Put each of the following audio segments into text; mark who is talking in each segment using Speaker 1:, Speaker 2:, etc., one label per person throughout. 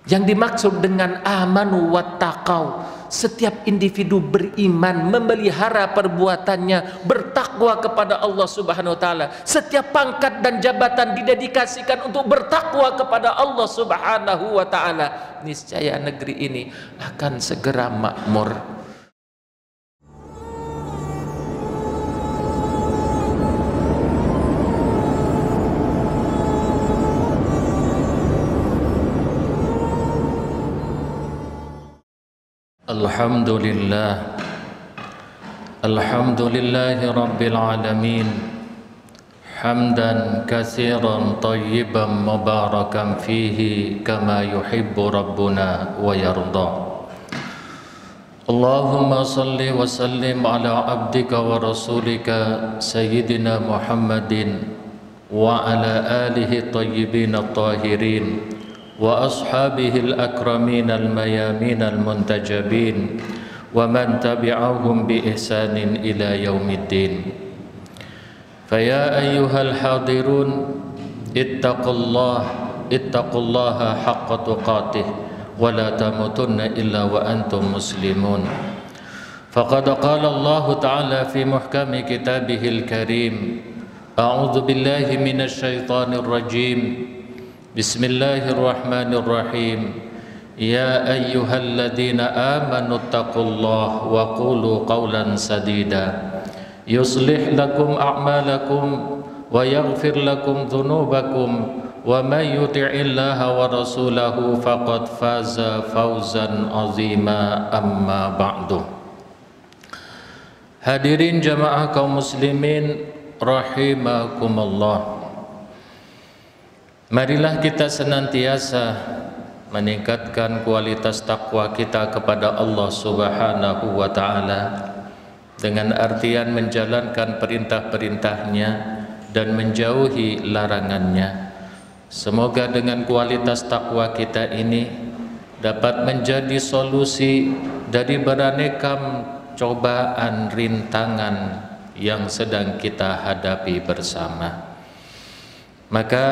Speaker 1: Yang dimaksud dengan amanu wattaqau, setiap individu beriman, memelihara perbuatannya, bertakwa kepada Allah Subhanahu wa taala. Setiap pangkat dan jabatan didedikasikan untuk bertakwa kepada Allah Subhanahu wa taala. Niscaya negeri ini akan segera makmur. Alhamdulillahi Rabbil Alamin, hamdan katsiran tayyiban mubarakan fihi kama yuhibbu Rabbuna wa yarda. Allahumma salli wa sallim ala abdika wa rasulika Sayyidina Muhammadin wa ala alihi tayyibin at-tahirin wa ashabihil akramin al-mayamin al-muntajabin wa man tabi'ahum bi ihsanin ila yaumiddin. Faya ayyuhal hadirun ittaqullaha haqqa tuqatih wa la tamutunna illa wa antum muslimun. Faqad qala Allah ta'ala fi muhkami kitabihil karim, a'udzu billahi minasy syaithanir rajim. Bismillahirrahmanirrahim. Ya ayyuhalladzina amanu taqullaha wa qulu qawlan sadida yuslih lakum a'malakum wa yaghfir lakum dhunubakum wa may yuti'illaha wa rasulahu faqad faza fawzan 'azima, amma ba'du. Hadirin jamaah kaum muslimin rahimakumullah. Marilah kita senantiasa meningkatkan kualitas takwa kita kepada Allah Subhanahu wa ta'ala dengan artian menjalankan perintah-perintahnya dan menjauhi larangannya. Semoga dengan kualitas takwa kita ini dapat menjadi solusi dari beraneka cobaan rintangan yang sedang kita hadapi bersama. Maka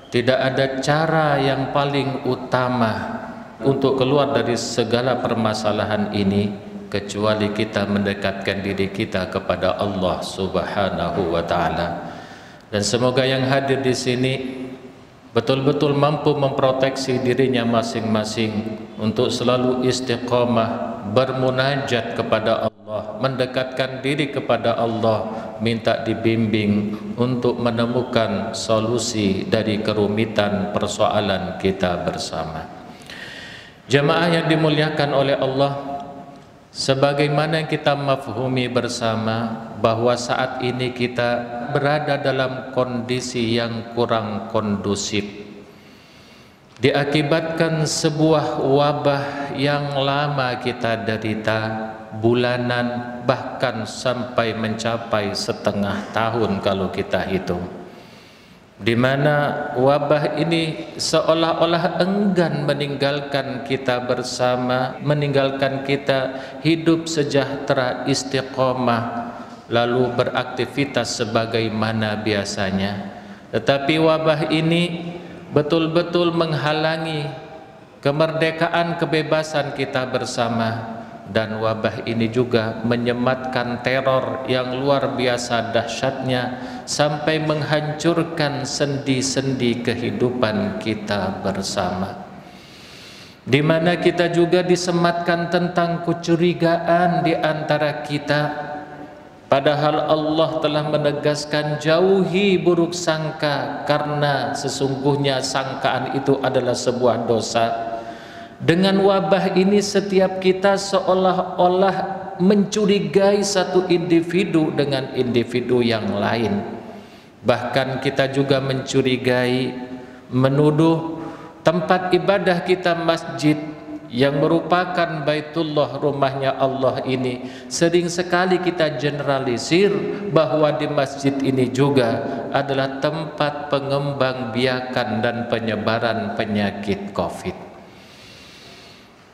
Speaker 1: tidak ada cara yang paling utama untuk keluar dari segala permasalahan ini kecuali kita mendekatkan diri kita kepada Allah Subhanahu wa ta'ala. Dan semoga yang hadir di sini betul-betul mampu memproteksi dirinya masing-masing untuk selalu istiqamah bermunajat kepada Allah, mendekatkan diri kepada Allah, minta dibimbing untuk menemukan solusi dari kerumitan persoalan kita bersama. Jemaah yang dimuliakan oleh Allah, sebagaimana kita mafhumi bersama bahwa saat ini kita berada dalam kondisi yang kurang kondusif, diakibatkan sebuah wabah yang lama kita derita, bulanan bahkan sampai mencapai setengah tahun kalau kita hitung, di mana wabah ini seolah-olah enggan meninggalkan kita bersama, meninggalkan kita hidup sejahtera istiqomah lalu beraktivitas sebagaimana biasanya. Tetapi wabah ini betul-betul menghalangi kemerdekaan kebebasan kita bersama, dan wabah ini juga menyematkan teror yang luar biasa dahsyatnya sampai menghancurkan sendi-sendi kehidupan kita bersama, di mana kita juga disematkan tentang kecurigaan di antara kita. Padahal Allah telah menegaskan jauhi buruk sangka, karena sesungguhnya sangkaan itu adalah sebuah dosa. Dengan wabah ini setiap kita seolah-olah mencurigai satu individu dengan individu yang lain. Bahkan kita juga mencurigai, menuduh tempat ibadah kita masjid yang merupakan Baitullah, rumahnya Allah ini, sering sekali kita generalisir bahwa di masjid ini juga adalah tempat pengembang biakan dan penyebaran penyakit COVID.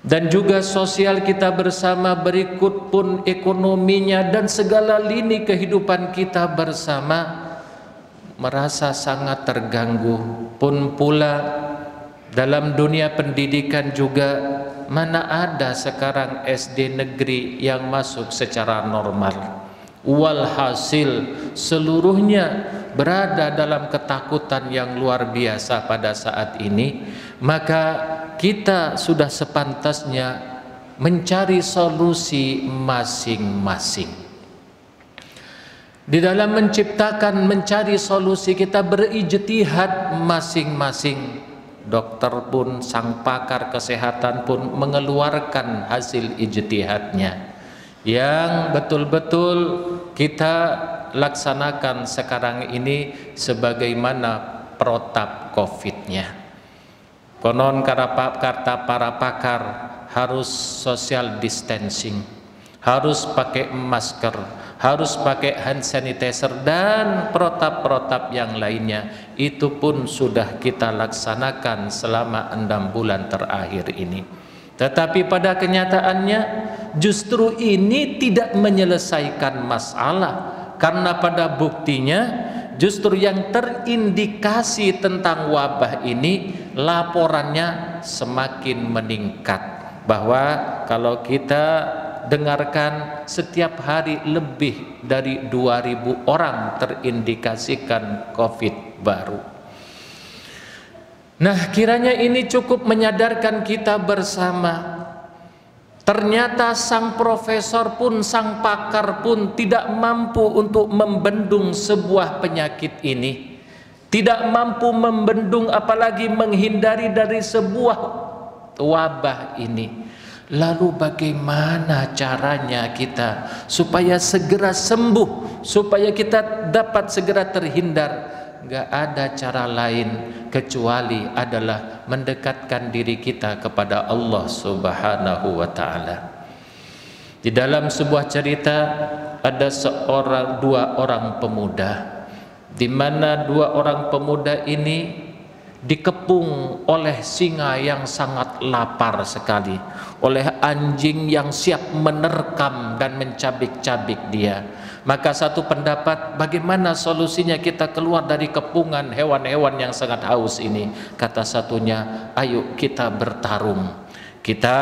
Speaker 1: Dan juga sosial kita bersama, berikut pun ekonominya dan segala lini kehidupan kita bersama merasa sangat terganggu. Pun pula Dalam dunia pendidikan juga, mana ada sekarang SD negeri yang masuk secara normal. Walhasil seluruhnya berada dalam ketakutan yang luar biasa pada saat ini. Maka kita sudah sepantasnya mencari solusi masing-masing. Di dalam mencari solusi, kita berijtihad masing-masing. Dokter pun, sang pakar kesehatan pun mengeluarkan hasil ijtihadnya yang betul-betul kita laksanakan sekarang ini sebagaimana protap COVID-nya. Konon kata para pakar harus social distancing, harus pakai masker, harus pakai hand sanitizer, dan protap-protap yang lainnya. Itu pun sudah kita laksanakan selama 6 bulan terakhir ini. Tetapi pada kenyataannya justru ini tidak menyelesaikan masalah, karena pada buktinya justru yang terindikasi tentang wabah ini laporannya semakin meningkat. Bahwa kalau kita dengarkan, setiap hari lebih dari 2.000 orang terindikasikan COVID baru. Nah, kiranya ini cukup menyadarkan kita bersama. Ternyata sang profesor pun, sang pakar pun tidak mampu untuk membendung sebuah penyakit ini. Tidak mampu membendung, apalagi menghindari dari sebuah wabah ini. Lalu bagaimana caranya kita supaya segera sembuh, supaya kita dapat segera terhindar? Gak ada cara lain kecuali adalah mendekatkan diri kita kepada Allah Subhanahu wa ta'ala. Di dalam sebuah cerita ada dua orang pemuda, di mana dua orang pemuda ini dikepung oleh singa yang sangat lapar sekali, oleh anjing yang siap menerkam dan mencabik-cabik dia. Maka satu pendapat, bagaimana solusinya kita keluar dari kepungan hewan-hewan yang sangat haus ini? Kata satunya, ayo kita bertarung. Kita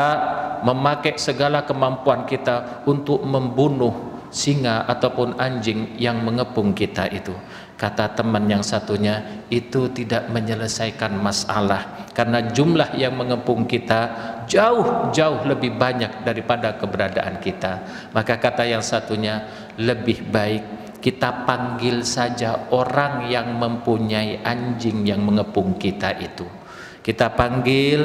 Speaker 1: memakai segala kemampuan kita untuk membunuh singa ataupun anjing yang mengepung kita itu. Kata teman yang satunya, itu tidak menyelesaikan masalah, karena jumlah yang mengepung kita jauh-jauh lebih banyak daripada keberadaan kita. Maka kata yang satunya, lebih baik kita panggil saja orang yang mempunyai anjing yang mengepung kita itu. Kita panggil,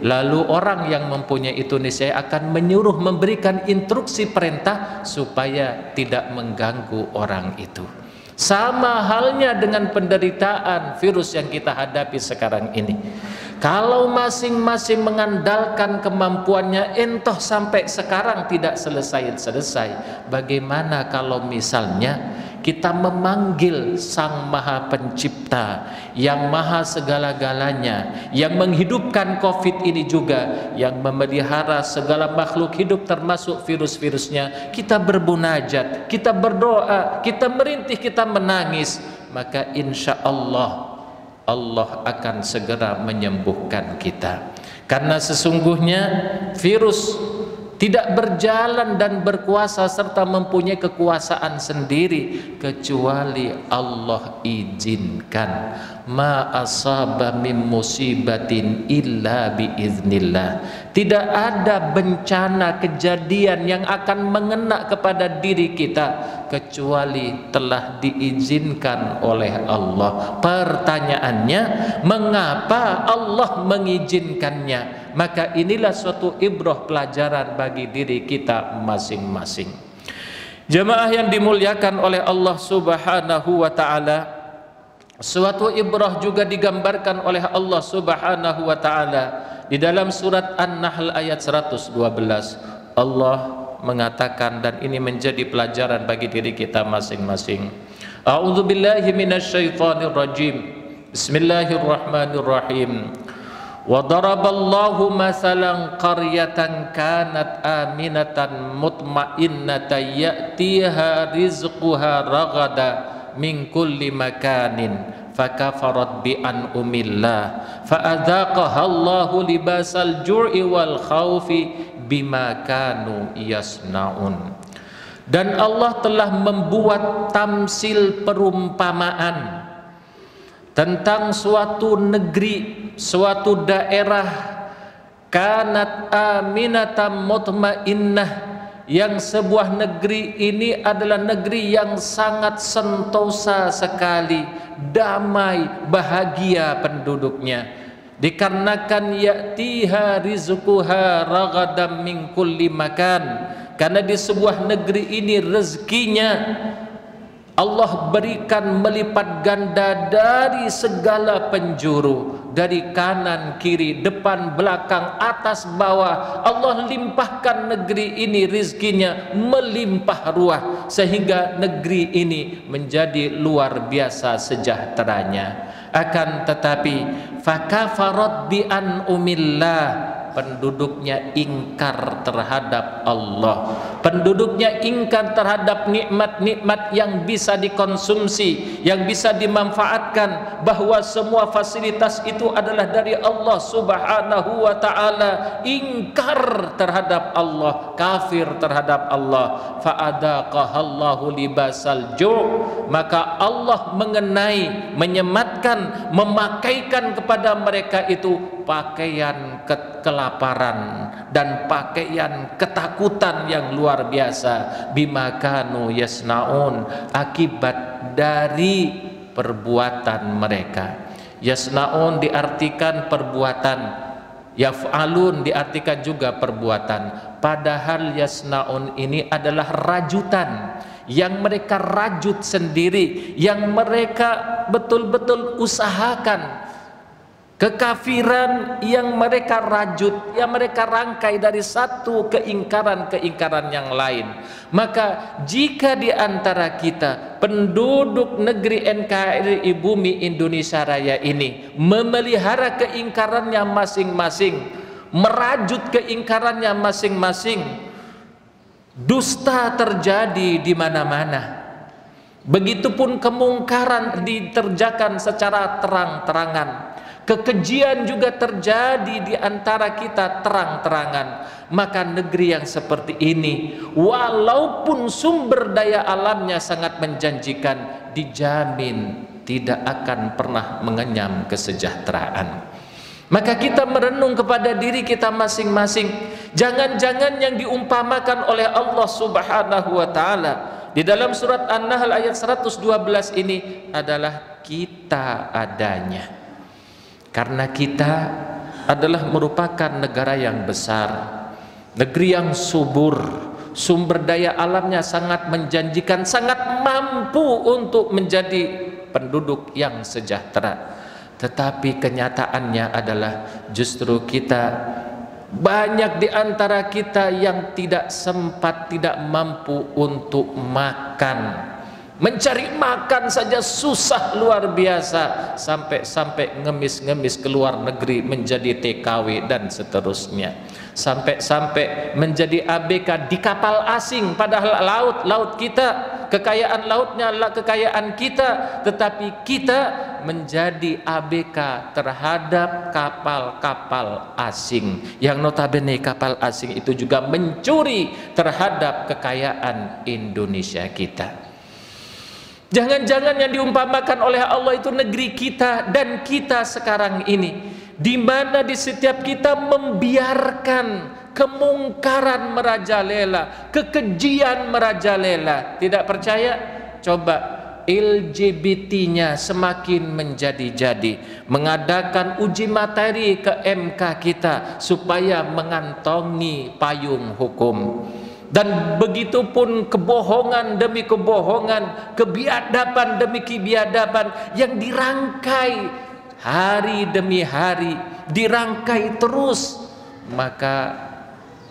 Speaker 1: lalu orang yang mempunyai itu niscaya akan menyuruh, memberikan instruksi perintah supaya tidak mengganggu orang itu. Sama halnya dengan penderitaan virus yang kita hadapi sekarang ini. Kalau masing-masing mengandalkan kemampuannya, entah sampai sekarang tidak selesai-selesai. Bagaimana kalau misalnya kita memanggil Sang Maha Pencipta yang maha segala-galanya, yang menghidupkan COVID ini juga, yang memelihara segala makhluk hidup termasuk virus-virusnya. Kita berbunajat, kita berdoa, kita merintih, kita menangis, maka insya Allah Allah akan segera menyembuhkan kita. Karena sesungguhnya virus tidak berjalan dan berkuasa serta mempunyai kekuasaan sendiri kecuali Allah izinkan. Ma asaba min musibatin illa biiznillah. Tidak ada bencana, kejadian yang akan mengena kepada diri kita kecuali telah diizinkan oleh Allah. Pertanyaannya, mengapa Allah mengizinkannya? Maka inilah suatu ibrah, pelajaran bagi diri kita masing-masing. Jemaah yang dimuliakan oleh Allah Subhanahu wa ta'ala, suatu ibrah juga digambarkan oleh Allah Subhanahu wa ta'ala di dalam surat An-Nahl ayat 112. Allah mengatakan, dan ini menjadi pelajaran bagi diri kita masing-masing. A'udzubillahi minasyaitonir rajim. Bismillahirrahmanirrahim. Wa daraballahu masalan qaryatan kanat aminatan mutmainnatan ya'tiha rizquha ragada min kulli makanin fakafarat bi an umillah faadzaqaha Allahu libasal jur'i wal khaufi bima kanu yasnaun. Dan Allah telah membuat tamsil perumpamaan tentang suatu negeri, suatu daerah, kanat aminatam mutmainnah, yang sebuah negeri ini adalah negeri yang sangat sentosa sekali, damai, bahagia penduduknya, dikarenakan ya'tiha rizquha ragadam min kulli makan, karena di sebuah negeri ini rezekinya Allah berikan melipat ganda dari segala penjuru, dari kanan, kiri, depan, belakang, atas, bawah. Allah limpahkan negeri ini rizkinya melimpah ruah, sehingga negeri ini menjadi luar biasa sejahteranya. Akan tetapi fakafarat bi an umillah, penduduknya ingkar terhadap Allah, penduduknya ingkar terhadap nikmat-nikmat yang bisa dikonsumsi, yang bisa dimanfaatkan, bahwa semua fasilitas itu adalah dari Allah Subhanahu wa ta'ala. Ingkar terhadap Allah, kafir terhadap Allah. Fa'adaqahallahu libasal ju', maka Allah mengenai, menyematkan, memakaikan kepada mereka itu pakaian kelaparan dan pakaian ketakutan yang luar biasa, bima kanu yasnaun, akibat dari perbuatan mereka. Yasnaun diartikan perbuatan, yaf'alun diartikan juga perbuatan, padahal yasnaun ini adalah rajutan yang mereka rajut sendiri, yang mereka betul-betul usahakan. Kekafiran yang mereka rajut, yang mereka rangkai dari satu keingkaran-keingkaran yang lain. Maka jika di antara kita penduduk negeri NKRI Bumi Indonesia Raya ini memelihara keingkarannya masing-masing, merajut keingkarannya masing-masing, dusta terjadi di mana-mana. Begitupun kemungkaran diterjakan secara terang-terangan. Kekejian juga terjadi di antara kita terang-terangan. Maka negeri yang seperti ini, walaupun sumber daya alamnya sangat menjanjikan, dijamin tidak akan pernah mengenyam kesejahteraan. Maka kita merenung kepada diri kita masing-masing. Jangan-jangan yang diumpamakan oleh Allah Subhanahu wa ta'ala di dalam surat An-Nahl ayat 112 ini adalah kita adanya. Karena kita adalah merupakan negara yang besar, negeri yang subur, sumber daya alamnya sangat menjanjikan, sangat mampu untuk menjadi penduduk yang sejahtera. Tetapi kenyataannya adalah justru kita, banyak di antara kita yang tidak sempat, tidak mampu untuk makan. Mencari makan saja susah luar biasa, sampai ngemis-ngemis ke luar negeri menjadi TKW dan seterusnya, sampai menjadi ABK di kapal asing, padahal laut kita, kekayaan lautnya adalah kekayaan kita, tetapi kita menjadi ABK terhadap kapal-kapal asing, yang notabene kapal asing itu juga mencuri terhadap kekayaan Indonesia kita. Jangan-jangan yang diumpamakan oleh Allah itu negeri kita dan kita sekarang ini, di mana di setiap kita membiarkan kemungkaran merajalela, kekejian merajalela. Tidak percaya? Coba LGBT-nya semakin menjadi-jadi, mengadakan uji materi ke MK kita supaya mengantongi payung hukum. Dan begitupun kebohongan demi kebohongan, kebiadaban demi kebiadaban yang dirangkai hari demi hari, dirangkai terus. Maka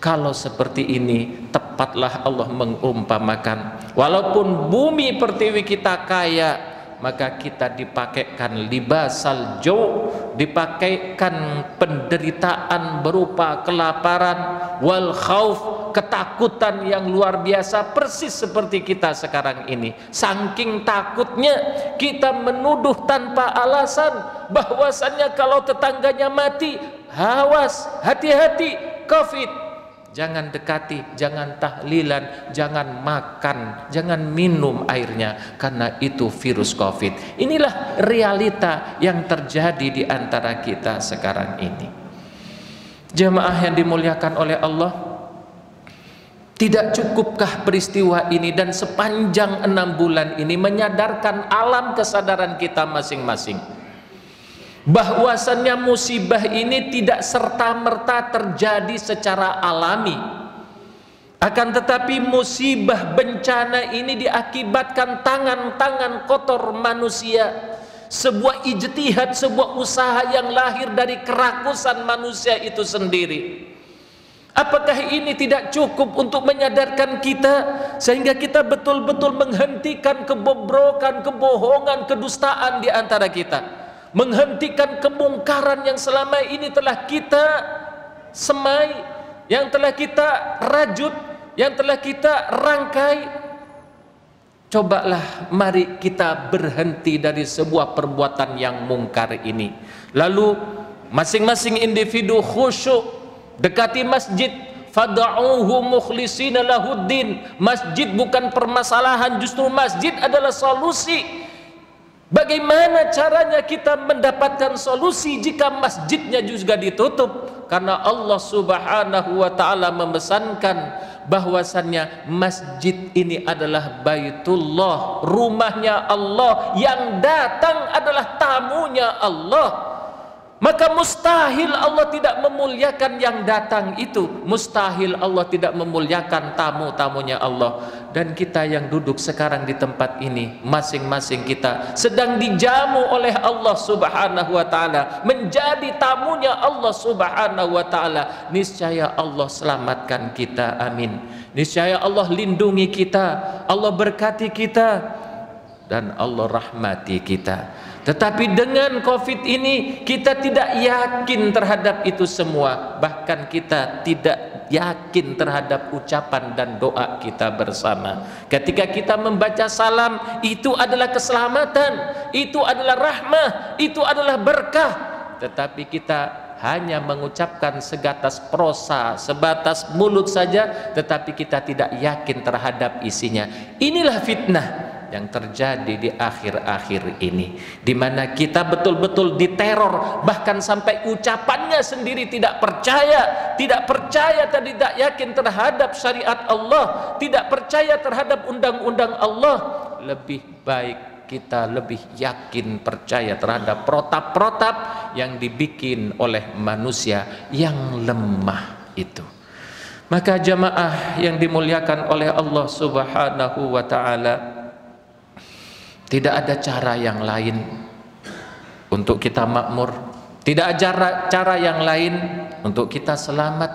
Speaker 1: kalau seperti ini, tepatlah Allah mengumpamakan, walaupun bumi pertiwi kita kaya, maka kita dipakaikan libasal jau', dipakaikan penderitaan berupa kelaparan, wal khauf, ketakutan yang luar biasa, persis seperti kita sekarang ini. Saking takutnya kita menuduh tanpa alasan bahwasannya kalau tetangganya mati, awas, hati-hati, COVID. Jangan dekati, jangan tahlilan, jangan makan, jangan minum airnya, karena itu virus COVID. Inilah realita yang terjadi di antara kita sekarang ini. Jemaah yang dimuliakan oleh Allah, tidak cukupkah peristiwa ini dan sepanjang 6 bulan ini menyadarkan alam kesadaran kita masing-masing bahwasannya musibah ini tidak serta-merta terjadi secara alami, akan tetapi musibah bencana ini diakibatkan tangan-tangan kotor manusia, sebuah ijtihad, sebuah usaha yang lahir dari kerakusan manusia itu sendiri. Apakah ini tidak cukup untuk menyadarkan kita sehingga kita betul-betul menghentikan kebobrokan, kebohongan, kedustaan di antara kita, menghentikan kemungkaran yang selama ini telah kita semai, yang telah kita rajut, yang telah kita rangkai? Cobalah mari kita berhenti dari sebuah perbuatan yang mungkar ini. Lalu masing-masing individu khusyuk, dekati masjid, fad'uhu mukhlishina lahuddin. Masjid bukan permasalahan, justru masjid adalah solusi. Bagaimana caranya kita mendapatkan solusi jika masjidnya juga ditutup? Karena Allah Subhanahu wa ta'ala memesankan bahwasannya masjid ini adalah Baitullah, rumahnya Allah, yang datang adalah tamunya Allah. Maka mustahil Allah tidak memuliakan yang datang itu, mustahil Allah tidak memuliakan tamu-tamunya Allah. Dan kita yang duduk sekarang di tempat ini, masing-masing kita sedang dijamu oleh Allah Subhanahu wa ta'ala, menjadi tamunya Allah Subhanahu wa ta'ala. Niscaya Allah selamatkan kita, amin. Niscaya Allah lindungi kita, Allah berkati kita, dan Allah rahmati kita. Tetapi dengan COVID ini kita tidak yakin terhadap itu semua. Bahkan kita tidak yakin terhadap ucapan dan doa kita bersama. Ketika kita membaca salam, itu adalah keselamatan, itu adalah rahmah, itu adalah berkah. Tetapi kita hanya mengucapkan sebatas prosa, sebatas mulut saja, tetapi kita tidak yakin terhadap isinya. Inilah fitnah yang terjadi di akhir-akhir ini, di mana kita betul-betul diteror, bahkan sampai ucapannya sendiri tidak percaya, tidak yakin terhadap syariat Allah, tidak percaya terhadap undang-undang Allah. Lebih baik kita lebih yakin percaya terhadap protap-protap yang dibikin oleh manusia yang lemah itu. Maka jamaah yang dimuliakan oleh Allah Subhanahu wa ta'ala, tidak ada cara yang lain untuk kita makmur, tidak ada cara yang lain untuk kita selamat,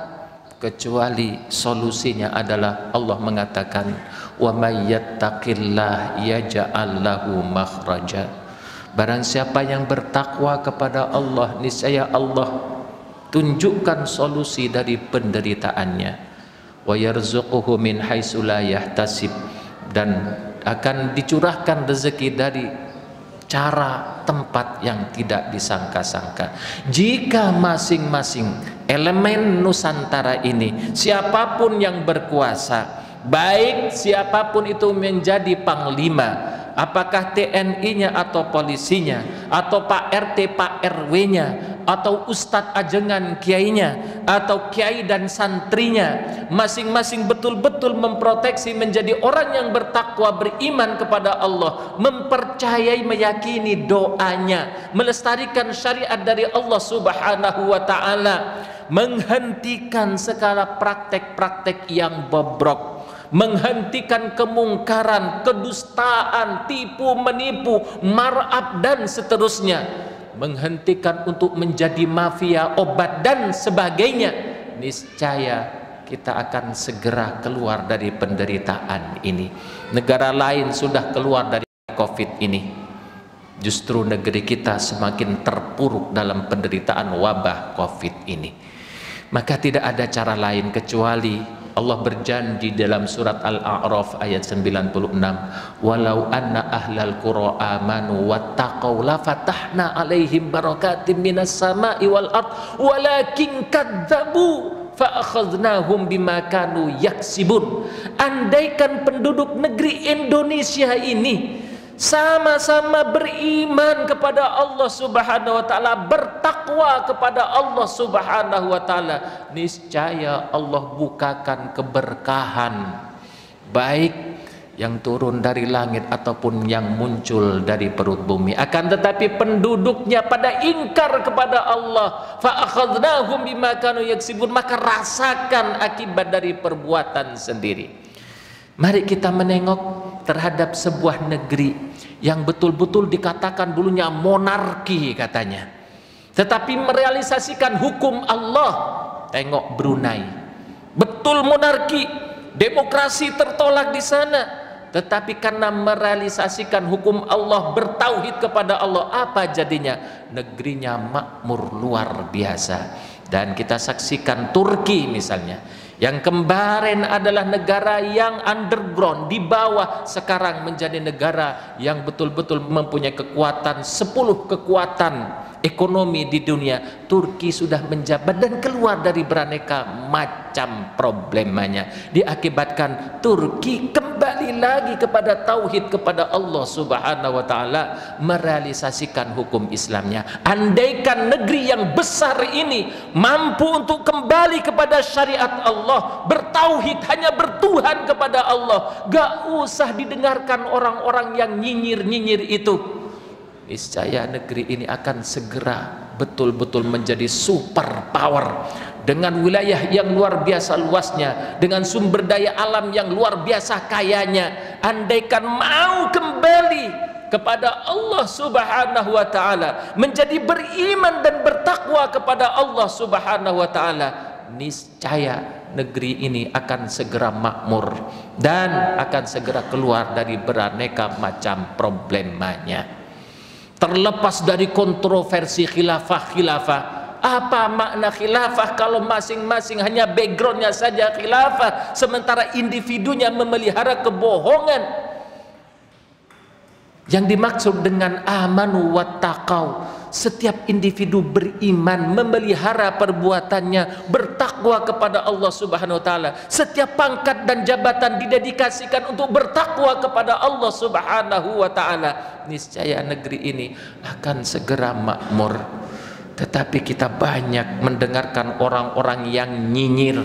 Speaker 1: kecuali solusinya adalah Allah mengatakan, wa may yattaqillah yaj'al lahu makhraja. Barang siapa yang bertakwa kepada Allah, niscaya Allah tunjukkan solusi dari penderitaannya. Wa yarzuquhu min haitsu la yahtasib, dan akan dicurahkan rezeki dari cara tempat yang tidak disangka-sangka. Jika masing-masing elemen Nusantara ini, siapapun yang berkuasa, baik siapapun itu menjadi panglima, apakah TNI-nya atau polisinya, atau Pak RT, Pak RW-nya, atau Ustadz ajengan kiainya, atau kiai dan santrinya, masing-masing betul-betul memproteksi menjadi orang yang bertakwa, beriman kepada Allah, mempercayai, meyakini doanya, melestarikan syariat dari Allah Subhanahu wa ta'ala, menghentikan segala praktek-praktek yang bobrok, menghentikan kemungkaran, kedustaan, tipu menipu, marab dan seterusnya, menghentikan untuk menjadi mafia obat dan sebagainya. Niscaya kita akan segera keluar dari penderitaan ini. Negara lain sudah keluar dari COVID ini, justru negeri kita semakin terpuruk dalam penderitaan wabah COVID ini. Maka tidak ada cara lain kecuali Allah berjanji dalam surat Al-A'raf ayat 96, walau anna ahlal qura amanu wattaqau la fatahna alaihim barakatim minas sama'i wal ard walakin kadzabu fa akhadnahum bima kanu yaksibun. Andaikan penduduk negeri Indonesia ini sama-sama beriman kepada Allah Subhanahu wa taala, bertakwa kepada Allah Subhanahu wa taala, niscaya Allah bukakan keberkahan baik yang turun dari langit ataupun yang muncul dari perut bumi. Akan tetapi penduduknya pada ingkar kepada Allah, fa akhadnahum bima kanu yaksibun, maka rasakan akibat dari perbuatan sendiri. Mari kita menengok terhadap sebuah negeri yang betul-betul dikatakan dulunya monarki katanya, tetapi merealisasikan hukum Allah. Tengok Brunei, betul monarki, demokrasi tertolak di sana, tetapi karena merealisasikan hukum Allah, bertauhid kepada Allah, apa jadinya? Negerinya makmur luar biasa. Dan kita saksikan Turki misalnya, yang kemarin adalah negara yang underground, di bawah, sekarang menjadi negara yang betul-betul mempunyai kekuatan, 10 kekuatan ekonomi di dunia. Turki sudah menjabat dan keluar dari beraneka macam problemanya, diakibatkan Turki kembali lagi kepada tauhid kepada Allah Subhanahu wa taala, merealisasikan hukum Islamnya. Andaikan negeri yang besar ini mampu untuk kembali kepada syariat Allah, bertauhid, hanya bertuhan kepada Allah, gak usah didengarkan orang-orang yang nyinyir-nyinyir itu, niscaya negeri ini akan segera betul-betul menjadi super power, dengan wilayah yang luar biasa luasnya, dengan sumber daya alam yang luar biasa kayanya. Andaikan mau kembali kepada Allah Subhanahu wa taala, menjadi beriman dan bertakwa kepada Allah Subhanahu wa taala, niscaya negeri ini akan segera makmur dan akan segera keluar dari beraneka macam problemanya. Terlepas dari kontroversi khilafah. Apa makna khilafah kalau masing-masing hanya backgroundnya saja khilafah, sementara individunya memelihara kebohongan? Yang dimaksud dengan amanu wattaqau, setiap individu beriman, memelihara perbuatannya, bertakwa kepada Allah Subhanahu wa taala. Setiap pangkat dan jabatan didedikasikan untuk bertakwa kepada Allah Subhanahu wa taala, niscaya negeri ini akan segera makmur. Tetapi kita banyak mendengarkan orang-orang yang nyinyir,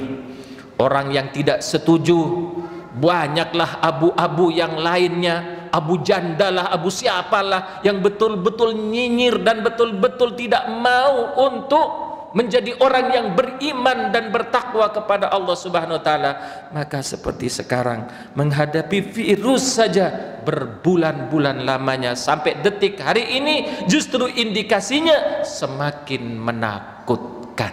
Speaker 1: orang yang tidak setuju. Banyaklah abu-abu yang lainnya, Abu Jandalah, Abu siapalah, yang betul-betul nyinyir dan betul-betul tidak mau untuk menjadi orang yang beriman dan bertakwa kepada Allah Subhanahu wa taala. Maka seperti sekarang menghadapi virus saja berbulan-bulan lamanya, sampai detik hari ini justru indikasinya semakin menakutkan.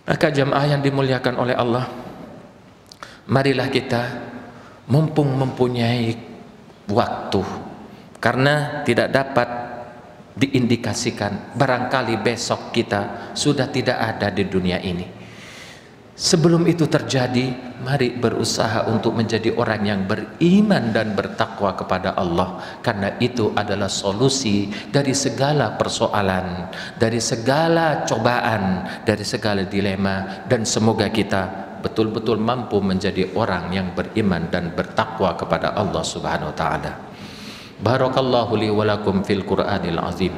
Speaker 1: Maka jamaah yang dimuliakan oleh Allah, marilah kita mumpung mempunyai waktu, karena tidak dapat diindikasikan barangkali besok kita sudah tidak ada di dunia ini. Sebelum itu terjadi, mari berusaha untuk menjadi orang yang beriman dan bertakwa kepada Allah, karena itu adalah solusi dari segala persoalan, dari segala cobaan, dari segala dilema. Dan semoga kita betul-betul mampu menjadi orang yang beriman dan bertakwa kepada Allah Subhanahu wa taala. Barakallahu li wa lakum fil Qur'anil azim,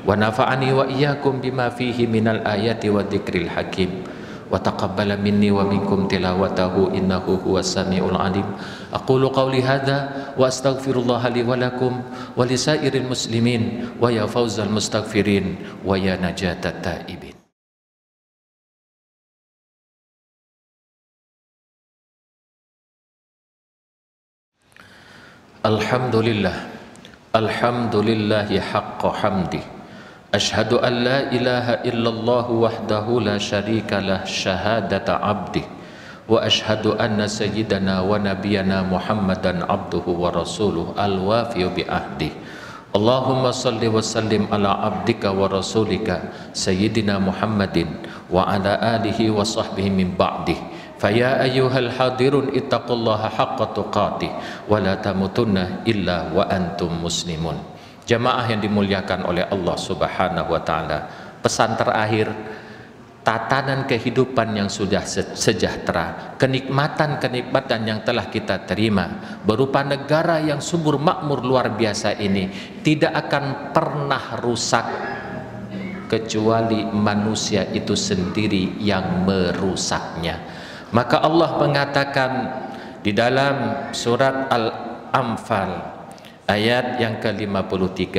Speaker 1: wa nafa'ani wa iyyakum bima fihi minal ayati wa dzikril hakim, wa taqabbala minni wa minkum tilawatahu innahu huwas samiul alim. Aqulu qawli hadza wa astaghfirullah li wa lakum wa lisairil muslimin wa ya fawzal mustaghfirin wa ya najatat taibin. Alhamdulillahi haqqa hamdi, ashhadu an la ilaha illallah wahdahu la syarika lah syahadata abdi, wa ashhadu anna sayyidana wa nabiyana Muhammadan abduhu wa rasuluh al-wafiyu bi ahdi. Allahumma salli wa sallim ala abdika wa rasulika sayyidina Muhammadin wa ala alihi wa sahbihi min ba'dih Faya ayyuhal hadirun ittaqullaha haqqa tuqatih wa la tamutunna illa wa antum muslimun. Jamaah yang dimuliakan oleh Allah Subhanahu wa taala, pesan terakhir, tatanan kehidupan yang sudah sejahtera, kenikmatan-kenikmatan yang telah kita terima berupa negara yang subur makmur luar biasa ini tidak akan pernah rusak kecuali manusia itu sendiri yang merusaknya. Maka Allah mengatakan di dalam surat Al-Anfal ayat yang ke-53,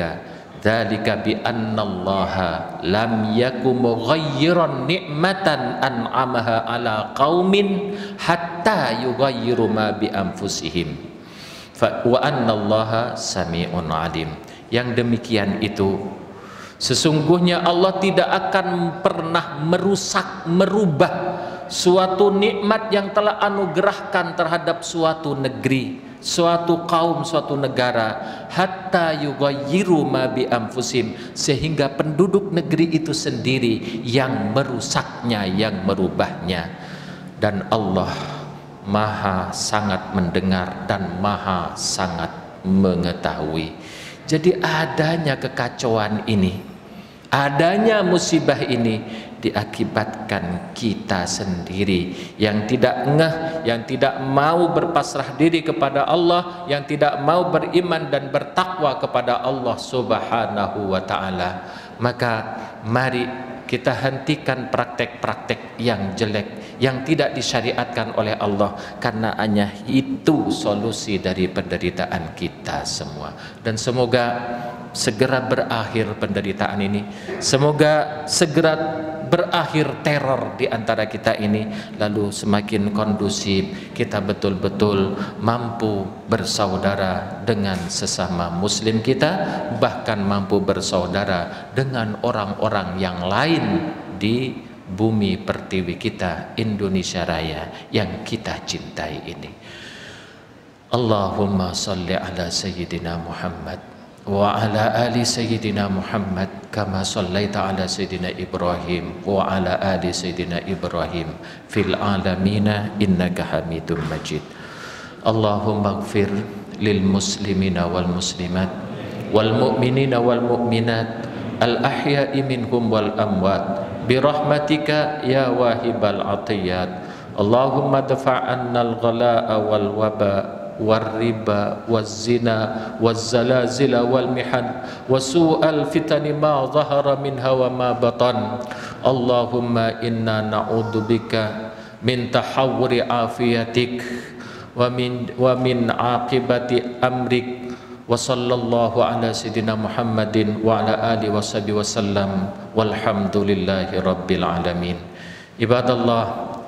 Speaker 1: dzalika bi annallaha lam yakum mughayyiran ni'matan an'amaha ala qaumin hatta yughayyiru ma bi anfusihim wa annallaha sami'un alim. Yang demikian itu, sesungguhnya Allah tidak akan pernah merusak, merubah suatu nikmat yang telah anugerahkan terhadap suatu negeri, suatu kaum, suatu negara, hatta yughayyiru ma bi anfusim, sehingga penduduk negeri itu sendiri yang merusaknya, yang merubahnya. Dan Allah maha sangat mendengar dan maha sangat mengetahui. Jadi adanya kekacauan ini, adanya musibah ini diakibatkan kita sendiri yang tidak ngeh, yang tidak mau berpasrah diri kepada Allah, yang tidak mau beriman dan bertakwa kepada Allah Subhanahu wa taala. Maka mari kita hentikan praktek-praktek yang jelek yang tidak disyariatkan oleh Allah, karena hanya itu solusi dari penderitaan kita semua. Dan semoga segera berakhir penderitaan ini, semoga segera berakhir teror di antara kita ini, lalu semakin kondusif kita betul-betul mampu bersaudara dengan sesama muslim kita, bahkan mampu bersaudara dengan orang-orang yang lain di bumi pertiwi kita Indonesia Raya yang kita cintai ini. Allahumma salli ala Sayyidina Muhammad wa ala ali Sayyidina Muhammad kama sallaita ala Sayyidina Ibrahim wa ala ali Sayyidina Ibrahim fil alamina innaka Hamidum Majid. Allahumma ighfir lil muslimina wal muslimat wal mu'minina wal mu'minat al ahya'i minhum wal amwat birahmatika ya wahibal atiyat. Allahumma dafa'anna al ghalaa wal waba والربا والزنا والزلازل والمحن وسوء الفتن ما ظهر منها وما بطن. اللهم إنا نعوذ بك من تحور عافيتك ومن عاقبة أمرك. وصلى الله على سيدنا محمد وعلى آله وصحبه وسلم والحمد لله رب العالمين. عباد الله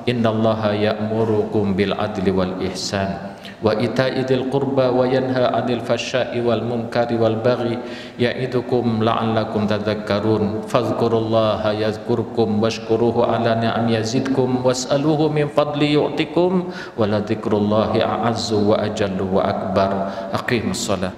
Speaker 1: إن الله يأمركم بالعدل والإحسان wa ita'idil qurba wa yanha 'anil fahsya'i wal munkari wal baghi ya'idukum la'allakum tadhakkarun. Fadhkurullaha yadhkurkum washkuruhu 'ala ni'ami yazidkum was'aluhu min fadli yu'tikum wa la dzikrullahi a'azzu wa ajallu wa akbar. Aqimus shalah.